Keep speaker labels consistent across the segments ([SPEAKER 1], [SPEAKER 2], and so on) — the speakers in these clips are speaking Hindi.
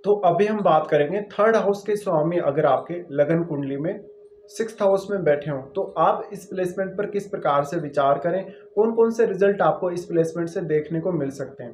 [SPEAKER 1] तो अभी हम बात करेंगे थर्ड हाउस के स्वामी अगर आपके लगन कुंडली में सिक्स्थ हाउस में बैठे हों तो आप इस प्लेसमेंट पर किस प्रकार से विचार करें, कौन कौन से रिजल्ट आपको इस प्लेसमेंट से देखने को मिल सकते हैं।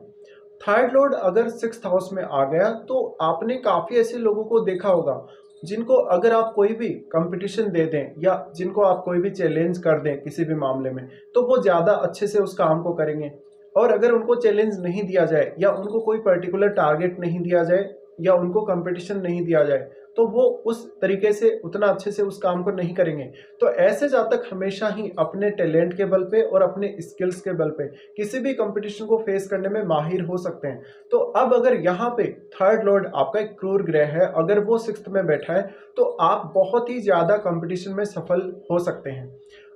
[SPEAKER 1] थर्ड लॉर्ड अगर सिक्स्थ हाउस में आ गया तो आपने काफ़ी ऐसे लोगों को देखा होगा जिनको अगर आप कोई भी कंपटीशन दे दें या जिनको आप कोई भी चैलेंज कर दें किसी भी मामले में, तो वो ज़्यादा अच्छे से उस काम को करेंगे। और अगर उनको चैलेंज नहीं दिया जाए या उनको कोई पर्टिकुलर टारगेट नहीं दिया जाए या उनको कंपटीशन नहीं दिया जाए, तो वो उस तरीके से उतना अच्छे से उस काम को नहीं करेंगे। तो ऐसे जातक हमेशा ही अपने टैलेंट के बल पे और अपने स्किल्स के बल पे किसी भी कंपटीशन को फेस करने में माहिर हो सकते हैं। तो अब अगर यहाँ पे थर्ड लॉर्ड आपका एक क्रूर ग्रह है, अगर वो सिक्स्थ में बैठा है तो आप बहुत ही ज़्यादा कंपटीशन में सफल हो सकते हैं।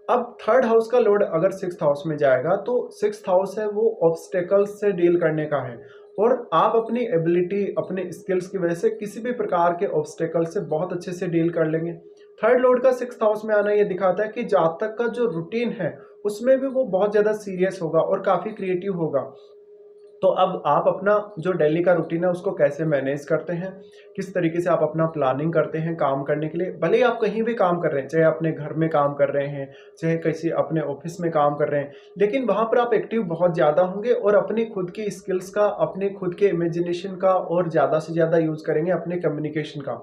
[SPEAKER 1] अब थर्ड हाउस का लॉर्ड अगर सिक्स्थ हाउस में जाएगा तो सिक्स्थ हाउस है वो ऑब्स्टेकल्स से डील करने का है, और आप अपनी एबिलिटी अपने स्किल्स की वजह से किसी भी प्रकार के ऑब्स्टेकल से बहुत अच्छे से डील कर लेंगे। थर्ड लॉर्ड का सिक्स्थ हाउस में आना ये दिखाता है कि जातक का जो रूटीन है उसमें भी वो बहुत ज़्यादा सीरियस होगा और काफ़ी क्रिएटिव होगा। तो अब आप अपना जो डेली का रूटीन है उसको कैसे मैनेज करते हैं, किस तरीके से आप अपना प्लानिंग करते हैं काम करने के लिए। भले ही आप कहीं भी काम कर रहे हैं, चाहे अपने घर में काम कर रहे हैं, चाहे किसी अपने ऑफिस में काम कर रहे हैं, लेकिन वहाँ पर आप एक्टिव बहुत ज़्यादा होंगे और अपनी खुद की स्किल्स का, अपने खुद के इमेजिनेशन का और ज़्यादा से ज़्यादा यूज़ करेंगे अपने कम्युनिकेशन का।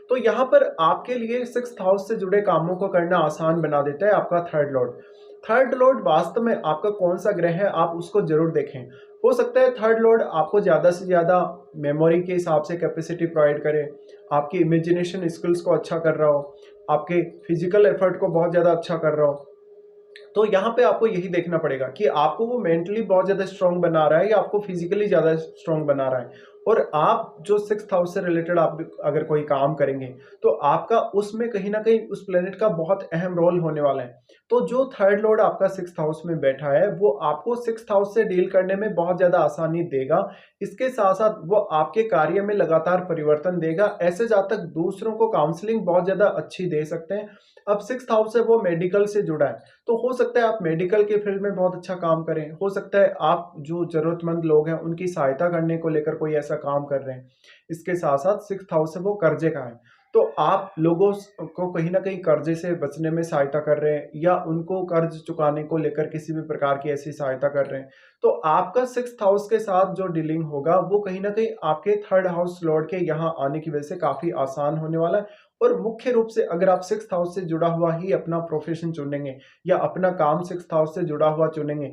[SPEAKER 1] तो यहाँ पर आपके लिए सिक्स्थ हाउस से जुड़े कामों को करना आसान बना देता है आपका थर्ड लॉर्ड। थर्ड लॉर्ड वास्तव में आपका कौन सा ग्रह है आप उसको जरूर देखें। हो सकता है थर्ड लॉर्ड आपको ज़्यादा से ज़्यादा मेमोरी के हिसाब से कैपेसिटी प्रोवाइड करे, आपकी इमेजिनेशन स्किल्स को अच्छा कर रहा हो, आपके फिजिकल एफर्ट को बहुत ज़्यादा अच्छा कर रहा हो। तो यहाँ पे आपको यही देखना पड़ेगा कि आपको वो मेंटली बहुत ज़्यादा स्ट्रांग बना रहा है या आपको फिजिकली ज़्यादा स्ट्रांग बना रहा है। और आप जो सिक्स्थ हाउस से रिलेटेड आप अगर कोई काम करेंगे तो आपका उसमें कहीं ना कहीं उस प्लेनेट का बहुत अहम रोल होने वाला है। तो जो थर्ड लॉर्ड आपका सिक्स्थ हाउस में बैठा है वो आपको सिक्स्थ हाउस से डील करने में बहुत ज़्यादा आसानी देगा। इसके साथ साथ वो आपके कार्य में लगातार परिवर्तन देगा। ऐसे जातक दूसरों को काउंसलिंग बहुत ज़्यादा अच्छी दे सकते हैं। अब सिक्स्थ हाउस है वो मेडिकल से जुड़ा है, तो हो सकता है आप मेडिकल के फील्ड में बहुत अच्छा काम करें, हो सकता है आप जो ज़रूरतमंद लोग हैं उनकी सहायता करने को लेकर कोई ऐसा काम कर रहे हैं। इसके साथ-साथ सिक्स्थ हाउस है वो कर्ज़े का है, तो आप लोगों को कहीं न कहीं कर्ज़े से बचने में सहायता कर रहे हैं या उनको कर्ज़ चुकाने को लेकर किसी भी प्रकार की ऐसी सहायता कर रहे हैं। तो आपका सिक्स्थ हाउस के साथ जो डीलिंग होगा वो कहीं न कहीं आपके थर्ड हाउस लॉर्ड के यहाँ आने की वजह से काफ़ी आसान होने वाला है। और मुख्य रूप से अगर आप सिक्स्थ हाउस से जुड़ा हुआ ही अपना प्रोफ़ेशन चुनेंगे या अपना काम सिक्स्थ हाउस से जुड़ा हुआ चुनेंगे,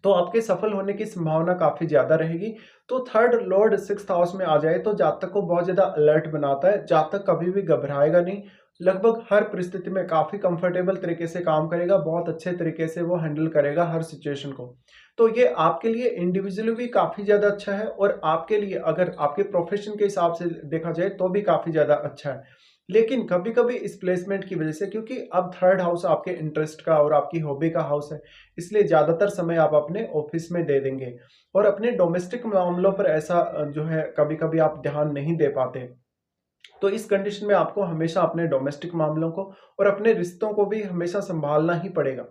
[SPEAKER 1] तो आपके सफल होने की संभावना काफ़ी ज़्यादा रहेगी। तो थर्ड लॉर्ड सिक्स्थ हाउस में आ जाए तो जातक को बहुत ज़्यादा अलर्ट बनाता है। जातक कभी भी घबराएगा नहीं, लगभग हर परिस्थिति में काफ़ी कंफर्टेबल तरीके से काम करेगा, बहुत अच्छे तरीके से वो हैंडल करेगा हर सिचुएशन को। तो ये आपके लिए इंडिविजुअली भी काफ़ी ज़्यादा अच्छा है और आपके लिए अगर आपके प्रोफ़ेशन के हिसाब से देखा जाए तो भी काफ़ी ज़्यादा अच्छा है। लेकिन कभी-कभी इस प्लेसमेंट की वज़ह से, क्योंकि अब थर्ड हाउस आपके इंटरेस्ट का और आपकी हॉबी का हाउस है, इसलिए ज़्यादातर समय आप अपने ऑफिस में दे देंगे और अपने डोमेस्टिक मामलों पर ऐसा जो है कभी-कभी आप ध्यान नहीं दे पाते। तो इस कंडीशन में आपको हमेशा अपने डोमेस्टिक मामलों को और अपने रिश्तों को भी हमेशा सँभालना ही पड़ेगा।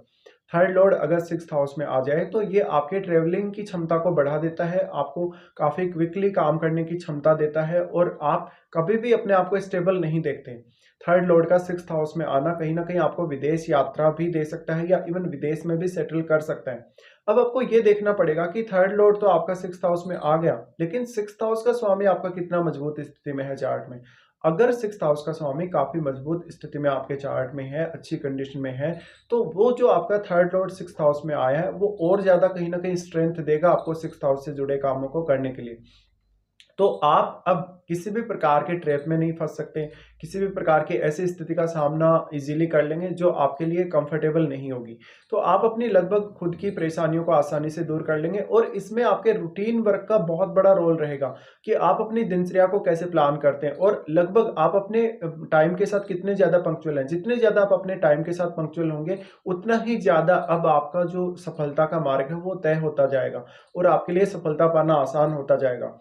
[SPEAKER 1] थर्ड लॉर्ड अगर सिक्स्थ हाउस में आ जाए तो ये आपके ट्रैवलिंग की क्षमता को बढ़ा देता है, आपको काफ़ी क्विकली काम करने की क्षमता देता है और आप कभी भी अपने आप को स्टेबल नहीं देखते। थर्ड लॉर्ड का सिक्स्थ हाउस में आना कहीं न कहीं आपको विदेश यात्रा भी दे सकता है या इवन विदेश में भी सेटल कर सकता है। अब आपको ये देखना पड़ेगा कि थर्ड लॉर्ड तो आपका सिक्स्थ हाउस में आ गया, लेकिन सिक्स्थ हाउस का स्वामी आपका कितना मजबूत स्थिति में है चार्ट में। अगर सिक्स्थ हाउस का स्वामी काफ़ी मजबूत स्थिति में आपके चार्ट में है, अच्छी कंडीशन में है, तो वो जो आपका थर्ड लॉर्ड सिक्स्थ हाउस में आया है, वो और ज़्यादा कहीं न कहीं स्ट्रेंथ देगा आपको सिक्स्थ हाउस से जुड़े कामों को करने के लिए। तो आप अब किसी भी प्रकार के ट्रैप में नहीं फँस सकते, किसी भी प्रकार की ऐसी स्थिति का सामना ईज़िली कर लेंगे जो आपके लिए कंफर्टेबल नहीं होगी। तो आप अपनी लगभग खुद की परेशानियों को आसानी से दूर कर लेंगे और इसमें आपके रूटीन वर्क का बहुत बड़ा रोल रहेगा कि आप अपनी दिनचर्या को कैसे प्लान करते हैं और लगभग आप अपने टाइम के साथ कितने ज़्यादा पंक्चुअल हैं। जितने ज़्यादा आप अपने टाइम के साथ पंक्चुअल होंगे, उतना ही ज़्यादा अब आपका जो सफलता का मार्ग है वो तय होता जाएगा और आपके लिए सफलता पाना आसान होता जाएगा।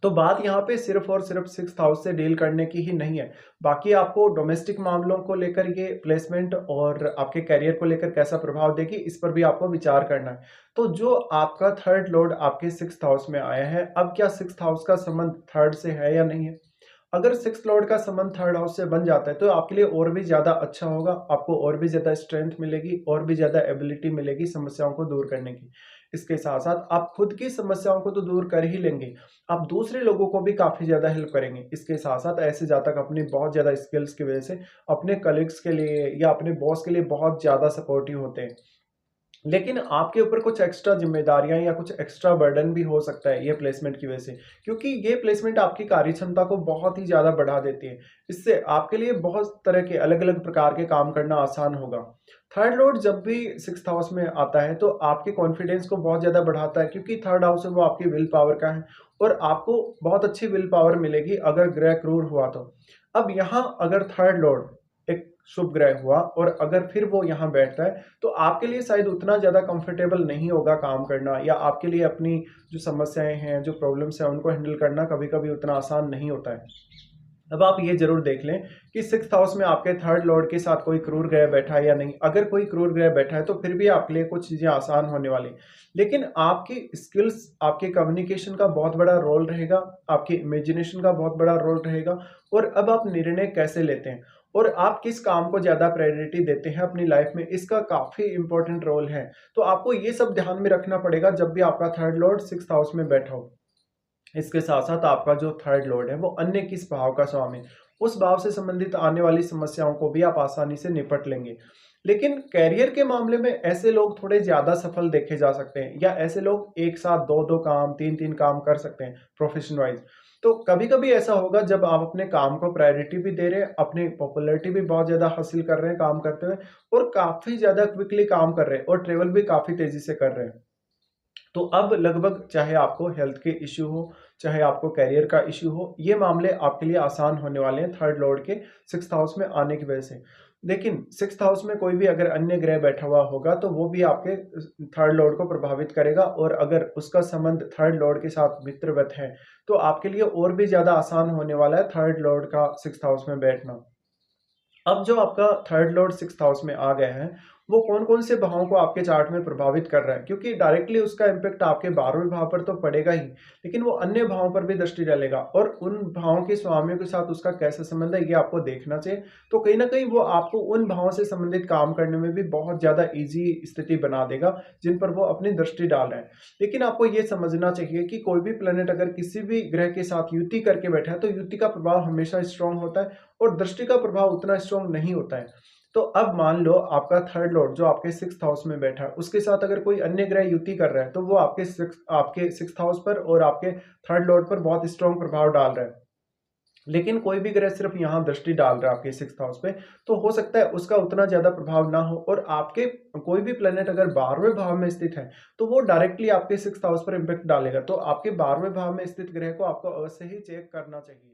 [SPEAKER 1] तो बात यहाँ पे सिर्फ और सिर्फ सिक्स्थ हाउस से डील करने की ही नहीं है। बाकी आपको डोमेस्टिक मामलों को लेकर ये प्लेसमेंट और आपके करियर को लेकर कैसा प्रभाव देगी, इस पर भी आपको विचार करना है। तो जो आपका थर्ड लॉर्ड आपके सिक्स्थ हाउस में आया है, अब क्या सिक्स्थ हाउस का संबंध थर्ड से है या नहीं है? अगर सिक्स्थ लॉर्ड का संबंध थर्ड हाउस से बन जाता है तो आपके लिए और भी ज़्यादा अच्छा होगा, आपको और भी ज़्यादा स्ट्रेंथ मिलेगी, और भी ज़्यादा एबिलिटी मिलेगी समस्याओं को दूर करने की। इसके साथ-साथ आप खुद की समस्याओं को तो दूर कर ही लेंगे, आप दूसरे लोगों को भी काफ़ी ज़्यादा हेल्प करेंगे। इसके साथ-साथ ऐसे जातक अपनी बहुत ज़्यादा स्किल्स की वजह से अपने कलीग्स के लिए या अपने बॉस के लिए बहुत ज़्यादा सपोर्टिव होते हैं। लेकिन आपके ऊपर कुछ एक्स्ट्रा ज़िम्मेदारियाँ या कुछ एक्स्ट्रा बर्डन भी हो सकता है ये प्लेसमेंट की वजह से, क्योंकि ये प्लेसमेंट आपकी कार्यक्षमता को बहुत ही ज़्यादा बढ़ा देती है। इससे आपके लिए बहुत तरह के अलग-अलग प्रकार के काम करना आसान होगा। थर्ड लॉर्ड जब भी सिक्स्थ हाउस में आता है तो आपके कॉन्फिडेंस को बहुत ज़्यादा बढ़ाता है, क्योंकि थर्ड हाउस है वो आपकी विल पावर का है और आपको बहुत अच्छी विल पावर मिलेगी अगर ग्रह क्रूर हुआ तो। अब यहाँ अगर थर्ड लॉर्ड एक शुभ ग्रह हुआ और अगर फिर वो यहाँ बैठता है तो आपके लिए शायद उतना ज़्यादा कंफर्टेबल नहीं होगा काम करना, या आपके लिए अपनी जो समस्याएं हैं, जो प्रॉब्लम्स हैं, उनको हैंडल करना कभी-कभी उतना आसान नहीं होता है। अब आप ये ज़रूर देख लें कि सिक्स्थ हाउस में आपके थर्ड लॉर्ड के साथ कोई क्रूर ग्रह बैठा है या नहीं। अगर कोई क्रूर ग्रह बैठा है तो फिर भी आपके लिए कुछ चीज़ें आसान होने वाली हैं। लेकिन आपकी स्किल्स, आपके कम्युनिकेशन का बहुत बड़ा रोल रहेगा, आपकी इमेजिनेशन का बहुत बड़ा रोल रहेगा, और अब आप निर्णय कैसे लेते हैं और आप किस काम को ज़्यादा प्रायोरिटी देते हैं अपनी लाइफ में, इसका काफ़ी इंपॉर्टेंट रोल है। तो आपको ये सब ध्यान में रखना पड़ेगा जब भी आपका थर्ड लॉर्ड सिक्स्थ हाउस में बैठा हो। इसके साथ-साथ आपका जो थर्ड लॉर्ड है वो अन्य किस भाव का स्वामी है, उस भाव से संबंधित आने वाली समस्याओं को भी आप आसानी से निपट लेंगे। लेकिन करियर के मामले में ऐसे लोग थोड़े ज़्यादा सफल देखे जा सकते हैं, या ऐसे लोग एक साथ 2-2 काम, 3-3 काम कर सकते हैं प्रोफेशन वाइज़। तो कभी-कभी ऐसा होगा जब आप अपने काम को प्रायोरिटी भी दे रहे हैं, अपनी पॉपुलैरिटी भी बहुत ज़्यादा हासिल कर रहे हैं काम करते हुए, और काफ़ी ज़्यादा क्विकली काम कर रहे हैं और ट्रैवल भी काफ़ी तेज़ी से कर रहे हैं। तो अब लगभग चाहे आपको हेल्थ के इश्यू हो, चाहे आपको करियर का इश्यू हो, ये मामले आपके लिए आसान होने वाले हैं थर्ड लॉर्ड के सिक्स्थ हाउस में आने की वजह से। लेकिन सिक्स्थ हाउस में कोई भी अगर अन्य ग्रह बैठा हुआ होगा तो वो भी आपके थर्ड लॉर्ड को प्रभावित करेगा, और अगर उसका संबंध थर्ड लॉर्ड के साथ मित्रवत है तो आपके लिए और भी ज़्यादा आसान होने वाला है थर्ड लॉर्ड का सिक्स्थ हाउस में बैठना। अब जो आपका थर्ड लॉर्ड सिक्स्थ हाउस में आ गया है, वो कौन-कौन से भावों को आपके चार्ट में प्रभावित कर रहा है? क्योंकि डायरेक्टली उसका इम्पैक्ट आपके 12वें भाव पर तो पड़ेगा ही, लेकिन वो अन्य भावों पर भी दृष्टि डालेगा, और उन भावों के स्वामियों के साथ उसका कैसा संबंध है, ये आपको देखना चाहिए। तो कहीं न कहीं वो आपको उन भावों से संबंधित काम करने में भी बहुत ज़्यादा ईज़ी स्थिति बना देगा, जिन पर वो अपनी दृष्टि डाल रहे हैं। लेकिन आपको ये समझना चाहिए कि कोई भी प्लैनेट अगर किसी भी ग्रह के साथ युति करके बैठा है, तो युति का प्रभाव हमेशा स्ट्रॉन्ग होता है और दृष्टि का प्रभाव उतना स्ट्रॉन्ग नहीं होता है। तो अब मान लो आपका थर्ड लॉर्ड जो आपके सिक्स्थ हाउस में बैठा है, उसके साथ अगर कोई अन्य ग्रह युति कर रहा है, तो वो आपके सिक्स्थ हाउस पर और आपके थर्ड लॉर्ड पर बहुत स्ट्रॉन्ग प्रभाव डाल रहा है। लेकिन कोई भी ग्रह सिर्फ यहाँ दृष्टि डाल रहा है आपके सिक्स्थ हाउस पे, तो हो सकता है उसका उतना ज़्यादा प्रभाव ना हो, और आपके कोई भी प्लैनेट अगर 12वें भाव में स्थित है, तो वो डायरेक्टली आपके सिक्स्थ हाउस पर इम्पैक्ट डालेगा। तो आपके 12वें भाव में स्थित ग्रह को आपको अवश्य ही चेक करना चाहिए।